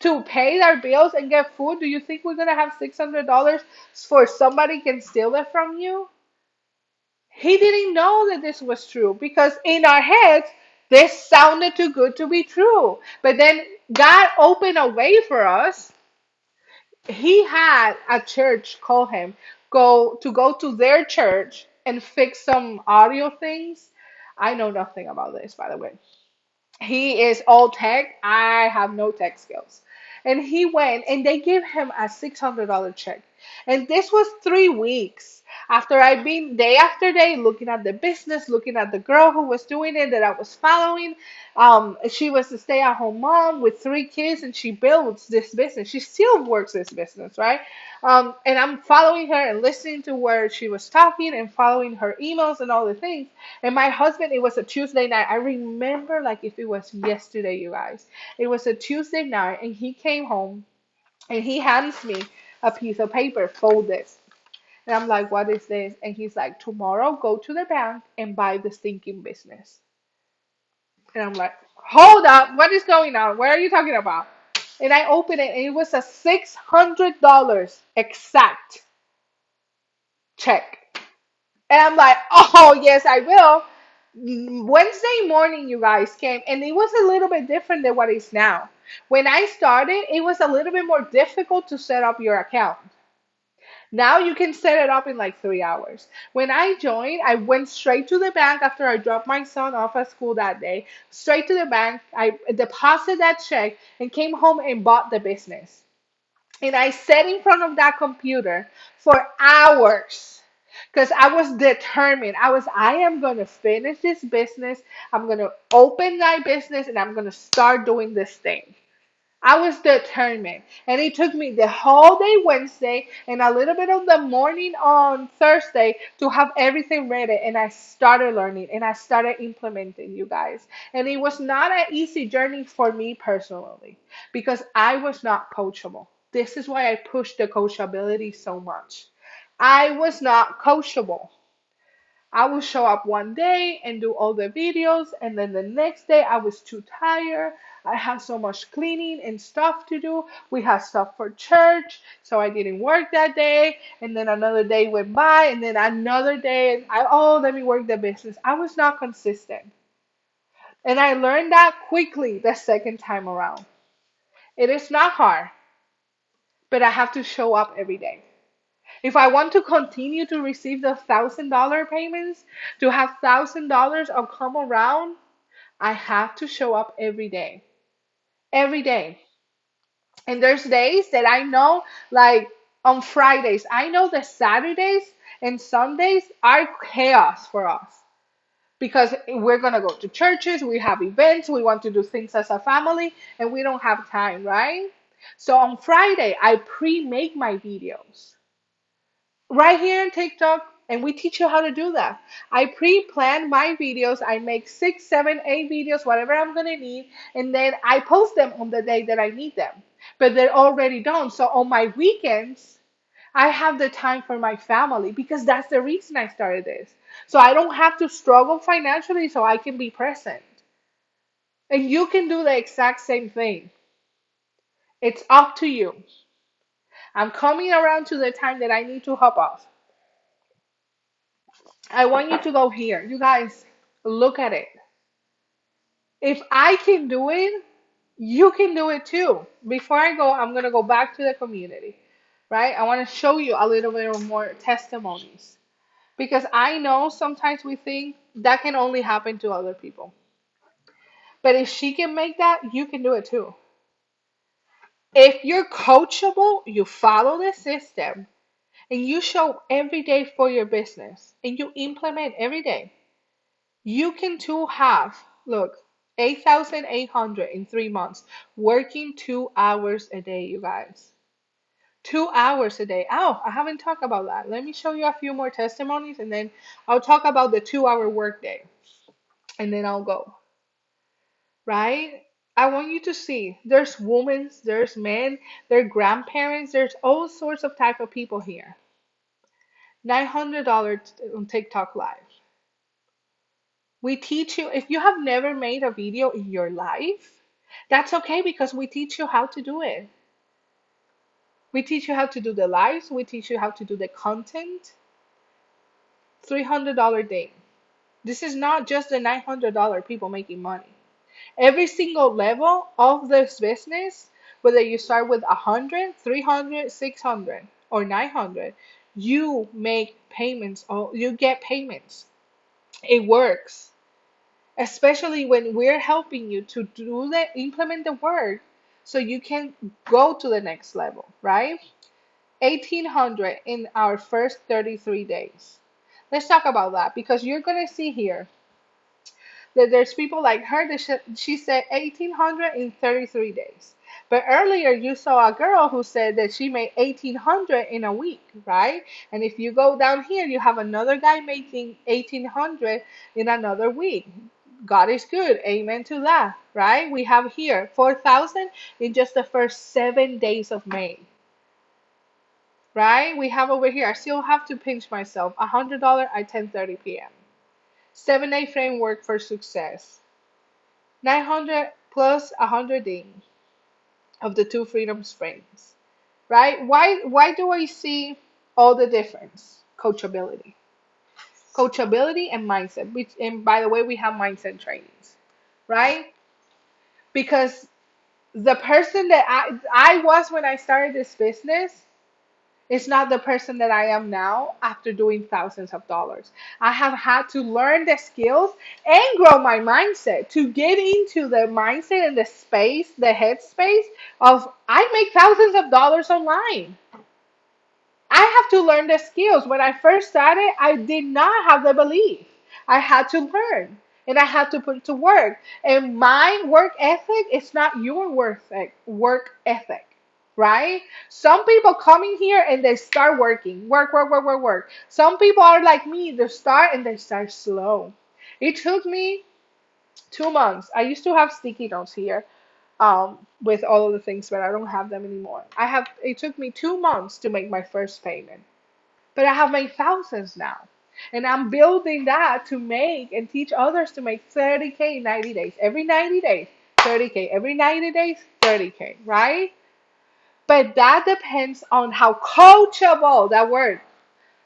to pay our bills and get food. Do you think we're going to have $600 for somebody can steal it from you? He didn't know that this was true because in our heads, this sounded too good to be true. But then God opened a way for us. He had a church call him go to their church and fix some audio things. I know nothing about this, by the way. He is all tech. I have no tech skills. And he went and they gave him a $600 check. And this was 3 weeks after I'd been day after day looking at the business, looking at the girl who was doing it that I was following. She was a stay-at-home mom with 3 kids, and she builds this business. She still works this business, right? And I'm following her and listening to where she was talking and following her emails and all the things. And my husband, it was a Tuesday night. I remember like if it was yesterday, you guys. It was a Tuesday night, and he came home and he hands me a piece of paper folded. And I'm like, what is this? And he's like, tomorrow go to the bank and buy the stinking business. And I'm like, hold up, what is going on? What are you talking about? And I opened it, and it was a $600 exact check. And I'm like, oh, yes, I will. Wednesday morning, you guys came, and it was a little bit different than what it is now. When I started, it was a little bit more difficult to set up your account. Now you can set it up in like 3 hours. When I joined, I went straight to the bank after I dropped my son off at school that day. Straight to the bank, I deposited that check and came home and bought the business. And I sat in front of that computer for hours because I was determined. I am going to finish this business. I'm going to open my business and I'm going to start doing this thing. I was determined. And it took me the whole day Wednesday and a little bit of the morning on Thursday to have everything ready. And I started learning and I started implementing, you guys. And it was not an easy journey for me personally because I was not coachable. This is why I pushed the coachability so much. I was not coachable. I would show up one day and do all the videos, and then the next day I was too tired. I had so much cleaning and stuff to do. We had stuff for church, so I didn't work that day. And then another day went by, and then another day, and let me work the business. I was not consistent. And I learned that quickly the second time around. It is not hard, but I have to show up every day. If I want to continue to receive the $1,000 payments, to have $1,000 of come around, I have to show up every day. Every day. And there's days that I know, like on Fridays, I know that Saturdays and Sundays are chaos for us because we're going to go to churches, we have events, we want to do things as a family, and we don't have time, right? So on Friday, I pre make my videos right here on TikTok. And we teach you how to do that. I pre-plan my videos. I make 6, 7, 8 videos, whatever I'm gonna need, and then I post them on the day that I need them. But they're already done. So on my weekends, I have the time for my family because that's the reason I started this. So I don't have to struggle financially so I can be present. And you can do the exact same thing. It's up to you. I'm coming around to the time that I need to hop off. I want you to go here. You guys, look at it. If I can do it, you can do it too. Before I go, I'm going to go back to the community, right? I want to show you a little bit more testimonies because I know sometimes we think that can only happen to other people. But if she can make that, you can do it too. If you're coachable, you follow the system and you show every day for your business and you implement every day, you can too have, look, 8,800 in 3 months, working 2 hours a day, you guys. 2 hours a day. Oh, I haven't talked about that. Let me show you a few more testimonies and then I'll talk about the 2 hour workday and then I'll go, right? I want you to see there's women, there's men, there's grandparents, there's all sorts of type of people here. $900 on TikTok Live. We teach you, if you have never made a video in your life, that's okay because we teach you how to do it. We teach you how to do the lives, we teach you how to do the content. $300 day. This is not just the $900 people making money. Every single level of this business, whether you start with 100, 300, 600, or 900, you make payments or you get payments. It works, especially when we're helping you to do the implement the work so you can go to the next level, right? 1800 in our first 33 days. Let's talk about that because you're going to see here that there's people like her that she said 1800 in 33 days. But earlier you saw a girl who said that she made 1800 in a week, right? And if you go down here, you have another guy making 1800 in another week. God is good. Amen to that, right? We have here 4,000 in just the first 7 days of May, right? We have over here, I still have to pinch myself, $100 at 10:30 p.m. 7-day framework for success. 900 plus 100 in of the two freedom springs, right? Why do I see all the difference? Coachability and mindset. And by the way, we have mindset trainings, right? Because the person that I was when I started this business is not the person that I am now after doing thousands of dollars. I have had to learn the skills and grow my mindset to get into the mindset and the space, the headspace of I make thousands of dollars online. I have to learn the skills. When I first started, I did not have the belief. I had to learn and I had to put it to work. And my work ethic is not your work ethic, right? Some people come in here and they start working, work, work, work, work, work. Some people are like me, they start and they start slow. It took me 2 months. I used to have sticky notes here with all of the things, but I don't have them anymore. It took me 2 months to make my first payment, but I have made thousands now. And I'm building that to make and teach others to make 30K in 90 days. Every 90 days, 30K. Every 90 days, 30K, right? But that depends on how coachable, that word,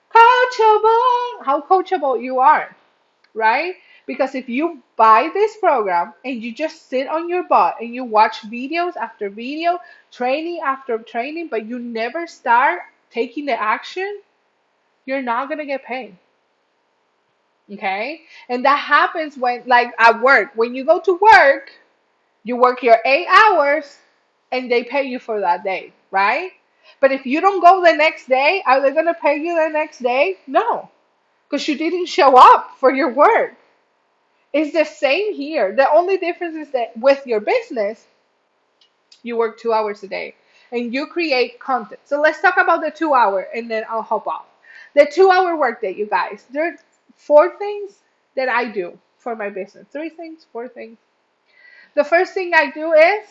coachable, how coachable you are, right? Because if you buy this program and you just sit on your butt and you watch videos after video, training after training, but you never start taking the action, you're not going to get paid. Okay? And that happens when, like at work, when you go to work, you work your 8 hours and they pay you for that day, right? But if you don't go the next day, are they going to pay you the next day? No, because you didn't show up for your work. It's the same here. The only difference is that with your business, you work 2 hours a day and you create content. So let's talk about the 2 hour and then I'll hop off. The 2 hour workday, you guys. There are four things that I do for my business. Three things, four things. The first thing I do is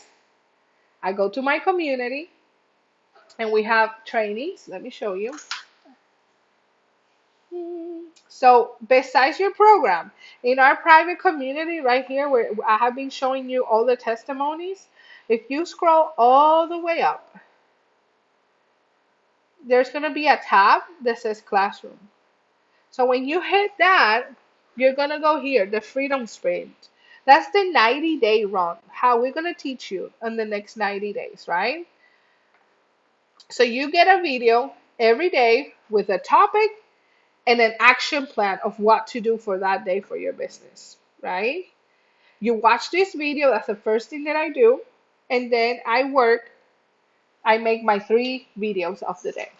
I go to my community and we have trainings. Let me show you. So besides your program, in our private community right here, where I have been showing you all the testimonies, if you scroll all the way up, there's going to be a tab that says classroom. So when you hit that, you're going to go here, the freedom sprint. That's the 90-day run, how we're going to teach you in the next 90 days, right? So you get a video every day with a topic and an action plan of what to do for that day for your business, right? You watch this video, that's the first thing that I do, and then I make my 3 videos of the day,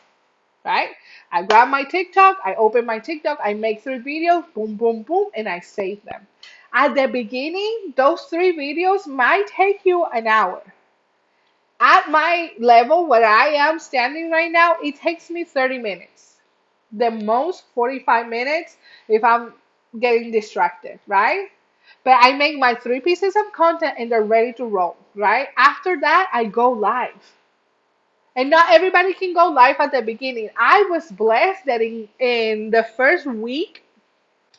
right? I grab my TikTok, I open my TikTok, I make 3 videos, boom, boom, boom, and I save them. At the beginning, those 3 videos might take you an hour. At my level, where I am standing right now, it takes me 30 minutes. The most 45 minutes if I'm getting distracted, right? But I make my 3 pieces of content and they're ready to roll, right? After that, I go live. And not everybody can go live at the beginning. I was blessed that in the first week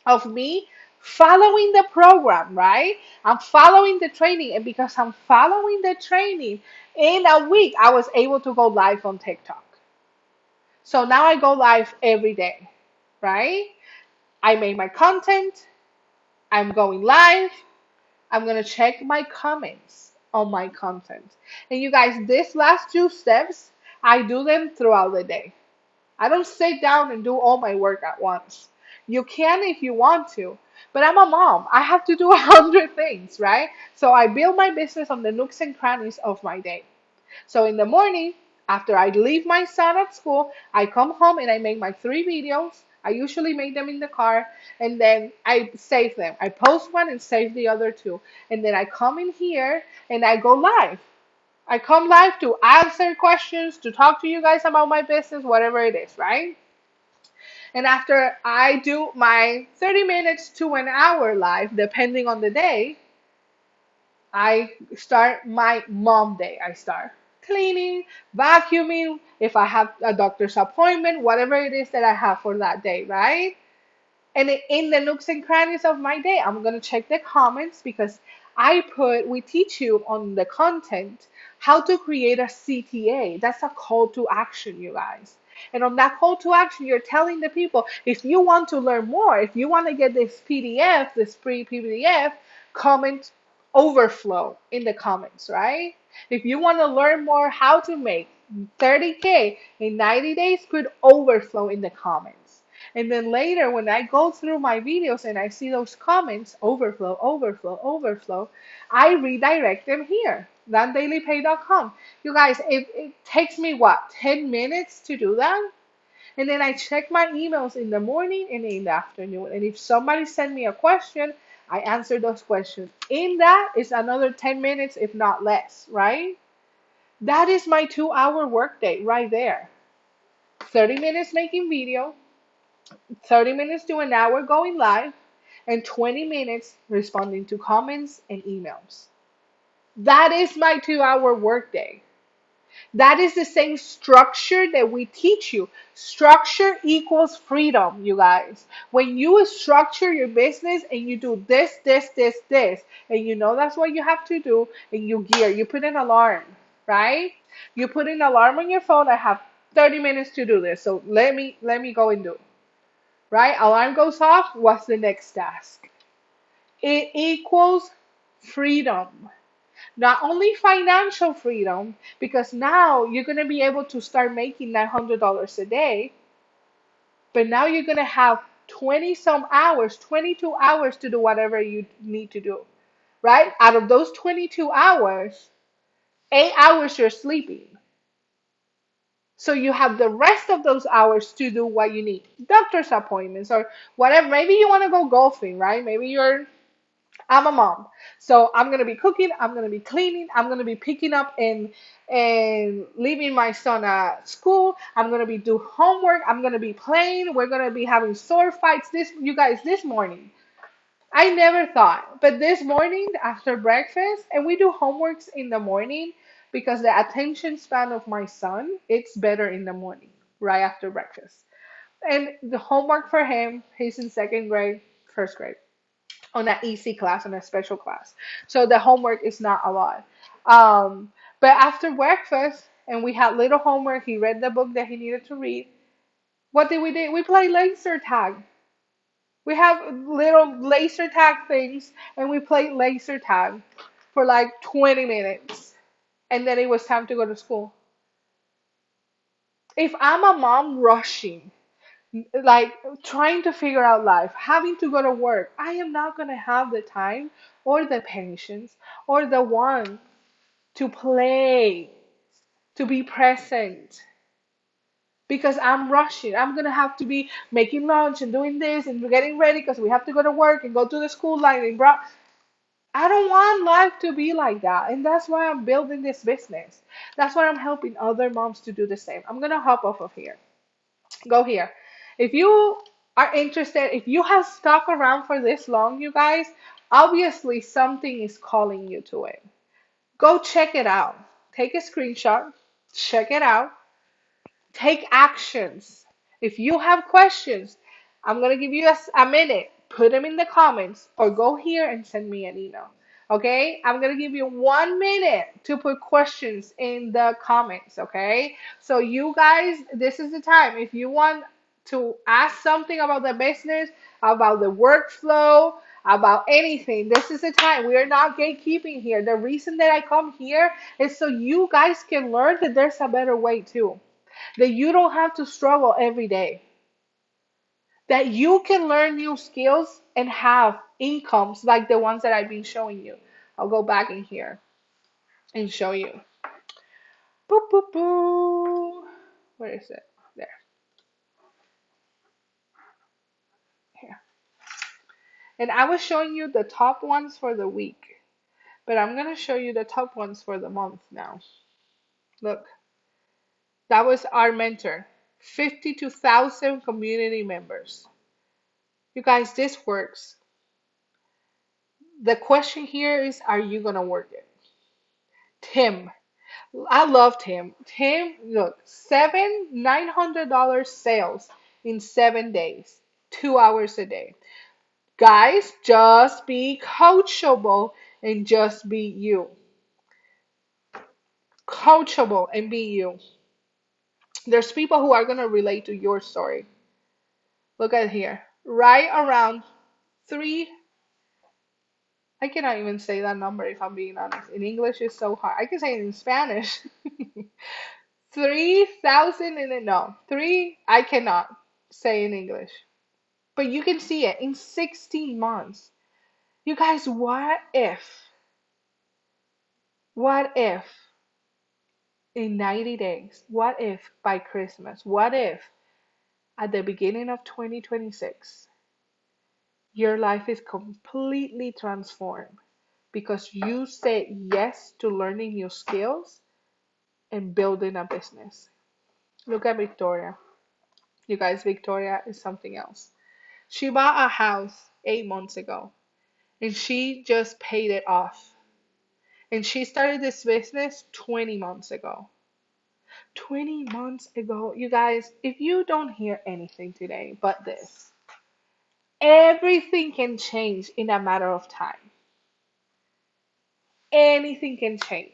of me following the program, right? I'm following the training. And because I'm following the training, in a week, I was able to go live on TikTok. So now I go live every day, right? I make my content. I'm going live. I'm going to check my comments on my content. And you guys, these last 2 steps, I do them throughout the day. I don't sit down and do all my work at once. You can if you want to, but I'm a mom. I have to do 100 things, right? So I build my business on the nooks and crannies of my day. So in the morning, after I leave my son at school, I come home and I make my 3 videos. I usually make them in the car and then I save them. I post one and save the other two. And then I come in here and I go live. I come live to answer questions, to talk to you guys about my business, whatever it is, right? And after I do my 30 minutes to an hour live, depending on the day, I start my mom day. I start cleaning, vacuuming, if I have a doctor's appointment, whatever it is that I have for that day, right? And in the nooks and crannies of my day, I'm going to check the comments because we teach you on the content how to create a CTA. That's a call to action, you guys. And on that call to action, you're telling the people, if you want to learn more, if you want to get this PDF, this free PDF, comment overflow in the comments, right? If you want to learn more how to make 30K in 90 days, put overflow in the comments. And then later, when I go through my videos and I see those comments, overflow, overflow, overflow, I redirect them here, landailypay.com. You guys, it takes me what, 10 minutes to do that? And then I check my emails in the morning and in the afternoon. And if somebody send me a question, I answer those questions. In that is another 10 minutes, if not less, right? That is my 2 hour workday right there. 30 minutes making video, 30 minutes to an hour going live, and 20 minutes responding to comments and emails. That is my 2 hour workday. That is the same structure that we teach you. Structure equals freedom, you guys. When you structure your business and you do this, this, this, this, and you know that's what you have to do, and you put an alarm, right? You put an alarm on your phone. I have 30 minutes to do this, so let me go and do it. Right? Alarm goes off. What's the next task? It equals freedom. Not only financial freedom, because now you're going to be able to start making $900 a day, but now you're going to have 20 some hours, 22 hours to do whatever you need to do, right? Out of those 22 hours, 8 hours you're sleeping. So you have the rest of those hours to do what you need, doctor's appointments or whatever. Maybe you want to go golfing, right? Maybe you're I'm a mom. So I'm gonna be cooking, I'm gonna be cleaning, I'm gonna be picking up and leaving my son at school. I'm gonna be do homework, I'm gonna be playing, we're gonna be having sword fights this you guys this morning. I never thought, but this morning after breakfast, and we do homeworks in the morning because the attention span of my son, it's better in the morning, right after breakfast. And the homework for him, he's in second grade, first grade, on an easy class, on a special class. So the homework is not a lot. But after breakfast, and we had little homework, he read the book that he needed to read. What did we do? We played laser tag. We have little laser tag things, and we played laser tag for like 20 minutes. And then it was time to go to school. If I'm a mom rushing, like trying to figure out life, having to go to work, I am not going to have the time or the patience or the want to play, to be present because I'm rushing. I'm going to have to be making lunch and doing this and getting ready because we have to go to work and go to the school line and bro. I don't want life to be like that. And that's why I'm building this business. That's why I'm helping other moms to do the same. I'm going to hop off of here. Go here. If you are interested, if you have stuck around for this long, you guys, obviously something is calling you to it. Go check it out. Take a screenshot, check it out, take actions. If you have questions, I'm going to give you a minute. Put them in the comments or go here and send me an email. Okay? I'm going to give you 1 minute to put questions in the comments. Okay? So, you guys, this is the time. If you want to ask something about the business, about the workflow, about anything, this is the time. We are not gatekeeping here. The reason that I come here is so you guys can learn that there's a better way too, that you don't have to struggle every day, that you can learn new skills and have incomes like the ones that I've been showing you. I'll go back in here and show you. Boop, boop, boop. Where is it? There. Here. And I was showing you the top ones for the week, but I'm going to show you the top ones for the month now. Look, that was our mentor. 52,000 community members. You guys, this works. The question here is, are you going to work it? Tim. I loved him. Tim, look, $900 sales in 7 days, 2 hours a day. Guys, just be coachable and just be you. Coachable and be you. There's people who are going to relate to your story. Look at here. Right around three, I cannot even say that number if I'm being honest. In English, it's so hard. I can say it in Spanish. 3,000 in it. No, three, I cannot say in English. But you can see it in 16 months. You guys, what if in 90 days? What if by Christmas? What if at the beginning of 2026, your life is completely transformed because you said yes to learning new skills and building a business? Look at Victoria. You guys, Victoria is something else. She bought a house 8 months ago and she just paid it off. And she started this business 20 months ago. 20 months ago. You guys, if you don't hear anything today but this, everything can change in a matter of time. Anything can change.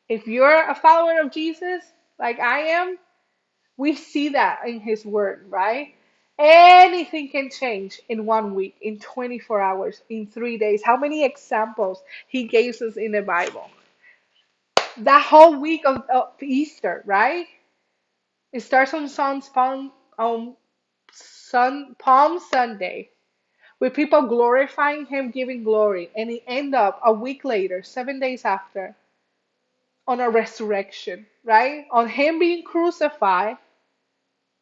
If you're a follower of Jesus, like I am, we see that in his word, right? Anything can change in 1 week, in 24 hours, in 3 days. How many examples he gave us in the Bible? That whole week of Easter, right? It starts on Palm Sunday with people glorifying him, giving glory, and it end up a week later, 7 days after, on a resurrection, right? On him being crucified,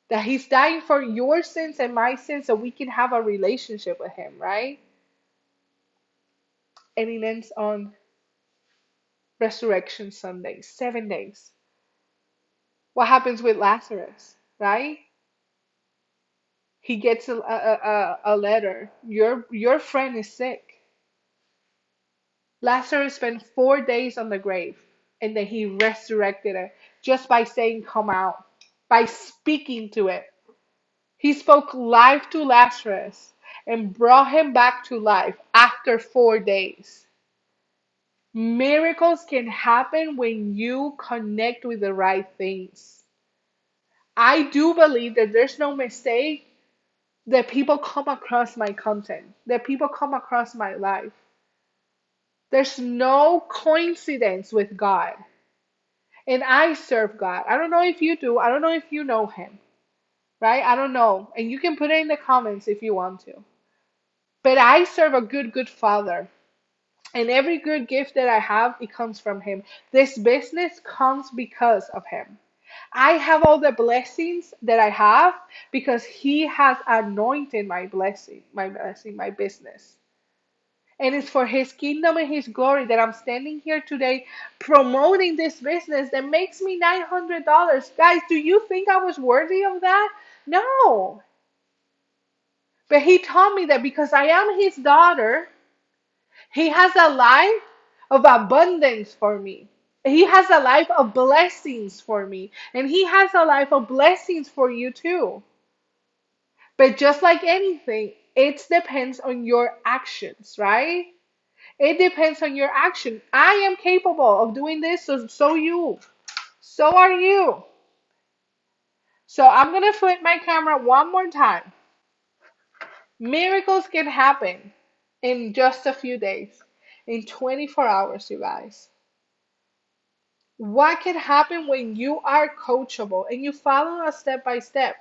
that he's dying for your sins and my sins so we can have a relationship with him, right? and it ends on Resurrection Sunday, 7 days. What happens with Lazarus, right? He gets a letter. Your friend is sick. Lazarus spent 4 days on the grave, and then he resurrected it just by saying, "Come out," by speaking to it. He spoke life to Lazarus and brought him back to life after 4 days. Miracles can happen when you connect with the right things. I do believe that there's no mistake that people come across my content, that people come across my life. There's no coincidence with God. And I serve God. I don't know if you do. I don't know if you know him, right? I don't know. And you can put it in the comments if you want to. But I serve a good father. And every good gift that I have, it comes from him. This business comes because of him. I have all the blessings that I have because he has anointed my business. And it's for his kingdom and his glory that I'm standing here today promoting this business that makes me $900. Guys, do you think I was worthy of that? No. But he taught me that because I am his daughter, he has a life of abundance for me. He has a life of blessings for me. And he has a life of blessings for you too. But just like anything, it depends on your actions, right? It depends on your action. I am capable of doing this, so you. So are you. So I'm going to flip my camera one more time. Miracles can happen in just a few days, in 24 hours, you guys. What can happen when you are coachable and you follow a step by step?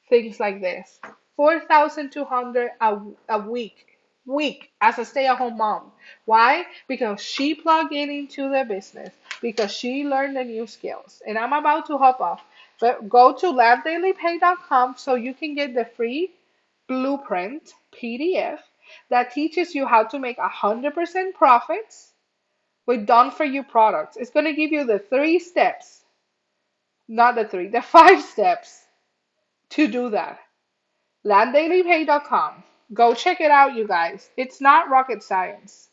Things like this. 4,200 a week as a stay-at-home mom. Why? Because she plugged in into the business, because she learned the new skills. And I'm about to hop off. But go to labdailypay.com so you can get the free blueprint PDF that teaches you how to make 100% profits with done for you products. It's going to give you the 3 steps, not the 5 steps to do that. LandDailyPay.com. Go check it out, you guys. It's not rocket science.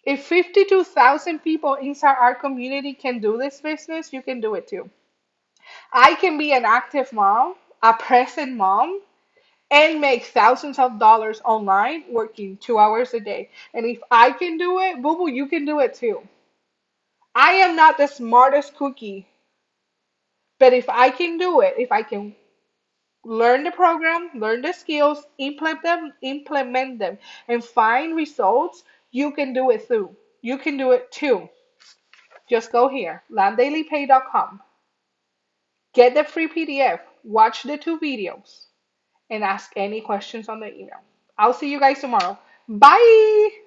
If 52,000 people inside our community can do this business, you can do it too. I can be an active mom, a present mom, and make thousands of dollars online working 2 hours a day. And if I can do it, boo boo, you can do it too. I am not the smartest cookie, but if I can do it, if I can learn the program, learn the skills, implement them, and find results, you can do it too. You can do it too. Just go here, landdailypay.com. Get the free PDF, watch the 2 videos, and ask any questions on the email. I'll see you guys tomorrow. Bye!